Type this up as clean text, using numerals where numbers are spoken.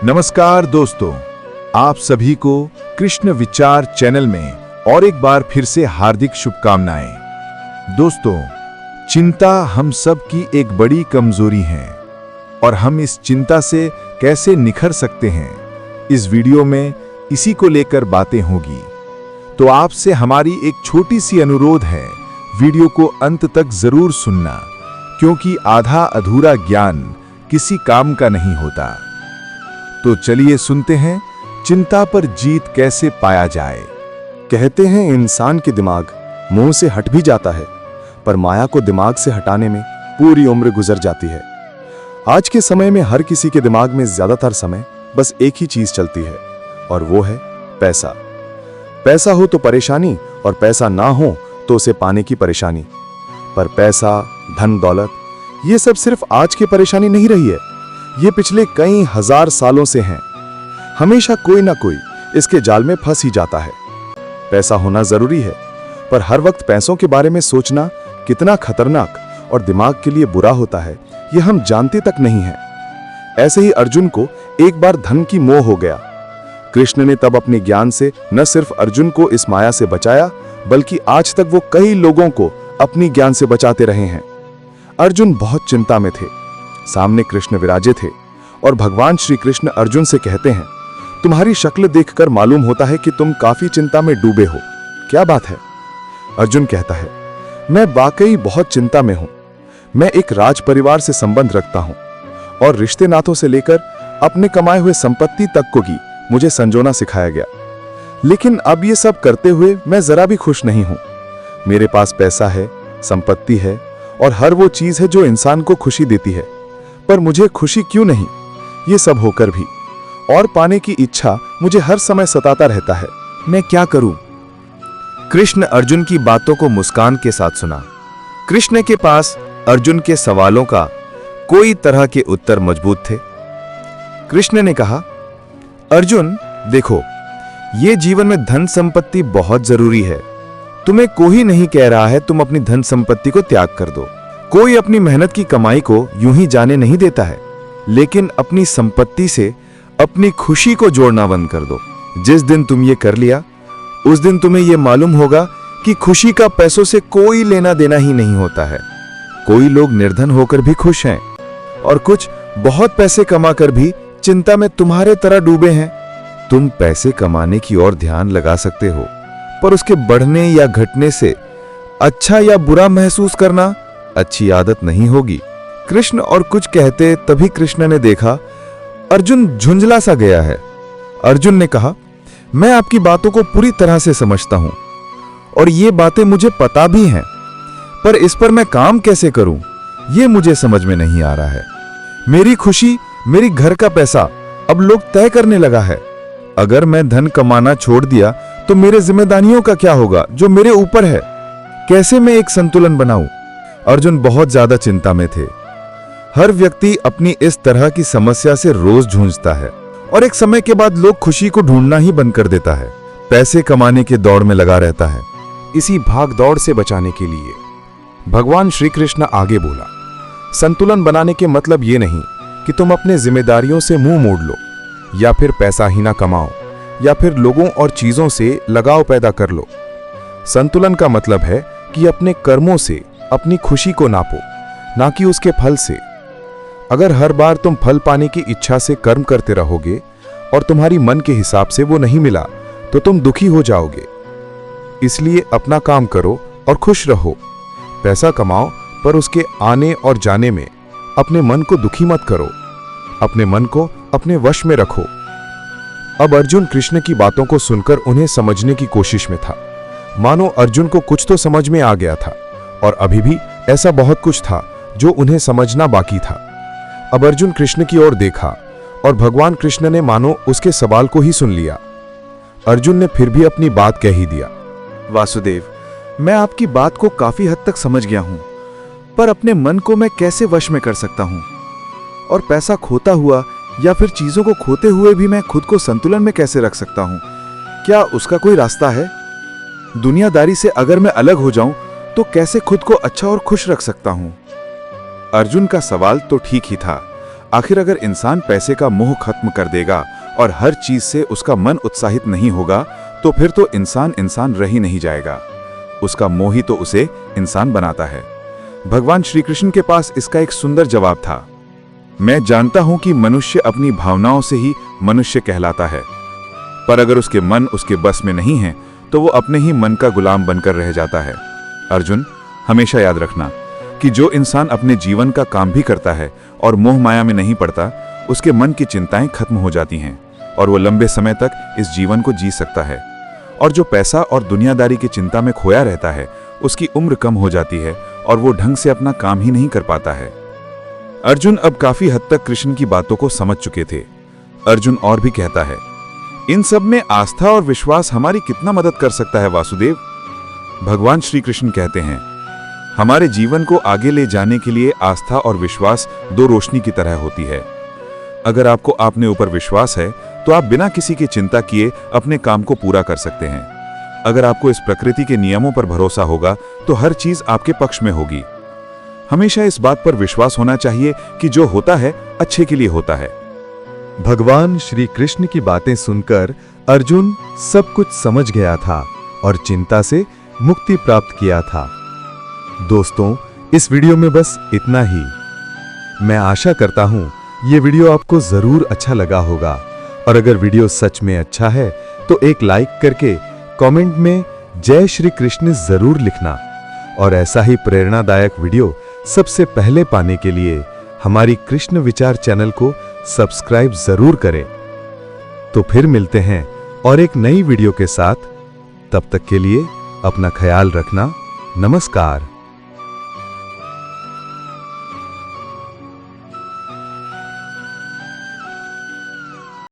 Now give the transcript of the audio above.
नमस्कार दोस्तों, आप सभी को कृष्ण विचार चैनल में और एक बार फिर से हार्दिक शुभकामनाएं। दोस्तों, चिंता हम सब की एक बड़ी कमजोरी है और हम इस चिंता से कैसे निखर सकते हैं, इस वीडियो में इसी को लेकर बातें होगी। तो आपसे हमारी एक छोटी सी अनुरोध है, वीडियो को अंत तक जरूर सुनना, क्योंकि आधा अधूरा ज्ञान किसी काम का नहीं होता। तो चलिए सुनते हैं, चिंता पर जीत कैसे पाया जाए। कहते हैं इंसान के दिमाग मुंह से हट भी जाता है, पर माया को दिमाग से हटाने में पूरी उम्र गुजर जाती है। आज के समय में हर किसी के दिमाग में ज्यादातर समय बस एक ही चीज चलती है, और वो है पैसा। पैसा हो तो परेशानी, और पैसा ना हो तो उसे पाने की परेशानी। पर पैसा, धन दौलत, ये सब सिर्फ आज की परेशानी नहीं रही है, ये पिछले कई हजार सालों से हैं। हमेशा कोई ना कोई इसके जाल में फंस ही जाता है। पैसा होना जरूरी है, पर हर वक्त पैसों के बारे में सोचना कितना खतरनाक और दिमाग के लिए बुरा होता है, ये हम जानते तक नहीं हैं। ऐसे ही अर्जुन को एक बार धन की मोह हो गया। कृष्ण ने तब अपने ज्ञान से न सिर्फ अर्जुन को इस माया से बचाया, बल्कि आज तक वो कई लोगों को अपनी ज्ञान से बचाते रहे हैं। अर्जुन बहुत चिंता में थे। सामने कृष्ण विराजे थे और भगवान श्री कृष्ण अर्जुन से कहते हैं, तुम्हारी शक्ल देखकर मालूम होता है कि तुम काफी चिंता में डूबे हो, क्या बात है? अर्जुन कहता है, मैं वाकई बहुत चिंता में हूं। मैं एक राज परिवार से संबंध रखता हूं और रिश्ते नातों से लेकर अपने कमाए हुए संपत्ति तक को भी मुझे संजोना सिखाया गया। लेकिन अब ये सब करते हुए मैं जरा भी खुश नहीं हूं। मेरे पास पैसा है, संपत्ति है और हर वो चीज है जो इंसान को खुशी देती है, पर मुझे खुशी क्यों नहीं? ये सब होकर भी और पाने की इच्छा मुझे हर समय सताता रहता है। मैं क्या करूं? कृष्ण अर्जुन की बातों को मुस्कान के साथ सुना। कृष्ण के पास अर्जुन के सवालों का कोई तरह के उत्तर मजबूत थे। कृष्ण ने कहा, अर्जुन देखो, ये जीवन में धन संपत्ति बहुत जरूरी है। तुम्हें कोई नहीं कह रहा है तुम अपनी धन संपत्ति को त्याग कर दो। कोई अपनी मेहनत की कमाई को यूं ही जाने नहीं देता है, लेकिन अपनी संपत्ति से अपनी खुशी को जोड़ना बंद कर दो। जिस दिन तुम ये कर लिया, उस दिन तुम्हें यह मालूम होगा कि खुशी का पैसों से कोई लेना देना ही नहीं होता है। कोई लोग निर्धन होकर भी खुश हैं और कुछ बहुत पैसे कमाकर भी चिंता में तुम्हारे तरह डूबे हैं। तुम पैसे कमाने की ओर ध्यान लगा सकते हो, पर उसके बढ़ने या घटने से अच्छा या बुरा महसूस करना अच्छी आदत नहीं होगी। कृष्ण और कुछ कहते, तभी कृष्ण ने देखा अर्जुन झुंझला सा गया है। अर्जुन ने कहा, मैं आपकी बातों को पूरी तरह से समझता हूं और ये बातें मुझे पता भी हैं, पर इस पर मैं काम कैसे करूं, ये मुझे समझ में नहीं आ रहा है। मेरी खुशी, मेरी घर का पैसा अब लोग तय करने लगा है। अगर मैं धन कमाना छोड़ दिया तो मेरे जिम्मेदारियों का क्या होगा जो मेरे ऊपर है? कैसे मैं एक संतुलन बनाऊं? अर्जुन बहुत ज्यादा चिंता में थे। हर व्यक्ति अपनी इस तरह की समस्या से रोज जूझता है और एक समय के बाद लोग खुशी को ढूंढना ही बंद कर देता है। पैसे कमाने के दौड़ में लगा रहता है। इसी भाग दौड़ से बचाने के लिए भगवान श्री कृष्ण आगे बोला, संतुलन बनाने के मतलब ये नहीं कि तुम अपने जिम्मेदारियों से मुंह मोड़ लो, या फिर पैसा ही ना कमाओ, या फिर लोगों और चीजों से लगाव पैदा कर लो। संतुलन का मतलब है कि अपने कर्मों से अपनी खुशी को नापो, ना कि उसके फल से। अगर हर बार तुम फल पाने की इच्छा से कर्म करते रहोगे और तुम्हारी मन के हिसाब से वो नहीं मिला, तो तुम दुखी हो जाओगे। इसलिए अपना काम करो और खुश रहो। पैसा कमाओ, पर उसके आने और जाने में अपने मन को दुखी मत करो। अपने मन को अपने वश में रखो। अब अर्जुन कृष्ण की बातों को सुनकर उन्हें समझने की कोशिश में था। मानो अर्जुन को कुछ तो समझ में आ गया था, और अभी भी ऐसा बहुत कुछ था जो उन्हें समझना बाकी था। अब अर्जुन कृष्ण की ओर देखा और भगवान कृष्ण ने मानो उसके सवाल को ही सुन लिया। अर्जुन ने फिर भी अपनी बात कह ही दिया, वासुदेव, मैं आपकी बात को काफी हद तक समझ गया हूं, पर अपने मन को मैं कैसे वश में कर सकता हूं? और पैसा खोता हुआ या फिर चीजों को खोते हुए भी मैं खुद को संतुलन में कैसे रख सकता हूं? क्या उसका कोई रास्ता है? दुनियादारी से अगर मैं अलग हो जाऊं तो कैसे खुद को अच्छा और खुश रख सकता हूं? अर्जुन का सवाल तो ठीक ही था। आखिर अगर इंसान पैसे का मोह खत्म कर देगा और हर चीज से उसका मन उत्साहित नहीं होगा, तो फिर तो इंसान इंसान रह ही नहीं जाएगा। उसका मोह ही तो उसे इंसान बनाता है। भगवान श्री कृष्ण के पास इसका एक सुंदर जवाब था। मैं जानता हूं कि मनुष्य अपनी भावनाओं से ही मनुष्य कहलाता है, पर अगर उसके मन उसके बस में नहीं है तो वो अपने ही मन का गुलाम बनकर रह जाता है। अर्जुन, हमेशा याद रखना कि जो इंसान अपने जीवन का काम भी करता है और मोह माया में नहीं पड़ता, उसके मन की चिंताएं खत्म हो जाती हैं और वो लंबे समय तक इस जीवन को जी सकता है। और जो पैसा और दुनियादारी की चिंता में खोया रहता है, उसकी उम्र कम हो जाती है और वो ढंग से अपना काम ही नहीं कर पाता है। अर्जुन अब काफी हद तक कृष्ण की बातों को समझ चुके थे। अर्जुन और भी कहता है, इन सब में आस्था और विश्वास हमारी कितना मदद कर सकता है वासुदेव? भगवान श्री कृष्ण कहते हैं, हमारे जीवन को आगे ले जाने के लिए आस्था और विश्वास दो रोशनी की तरह होती है। अगर आपको अपने ऊपर विश्वास है तो आप बिना किसी की चिंता किए अपने काम को पूरा कर सकते हैं। अगर आपको इस प्रकृति के नियमों पर भरोसा होगा तो हर चीज आपके पक्ष में होगी। हमेशा इस बात पर विश्वास होना चाहिए कि जो होता है अच्छे के लिए होता है। भगवान श्री कृष्ण की बातें सुनकर अर्जुन सब कुछ समझ गया था और चिंता से मुक्ति प्राप्त किया था। दोस्तों, इस वीडियो में बस इतना ही। मैं आशा करता हूं ये वीडियो आपको जरूर अच्छा लगा होगा, और अगर वीडियो सच में अच्छा है तो एक लाइक करके कमेंट में जय श्री कृष्ण जरूर लिखना। और ऐसा ही प्रेरणादायक वीडियो सबसे पहले पाने के लिए हमारी कृष्ण विचार चैनल को सब्सक्राइब जरूर करें। तो फिर मिलते हैं और एक नई वीडियो के साथ। तब तक के लिए अपना ख्याल रखना। नमस्कार।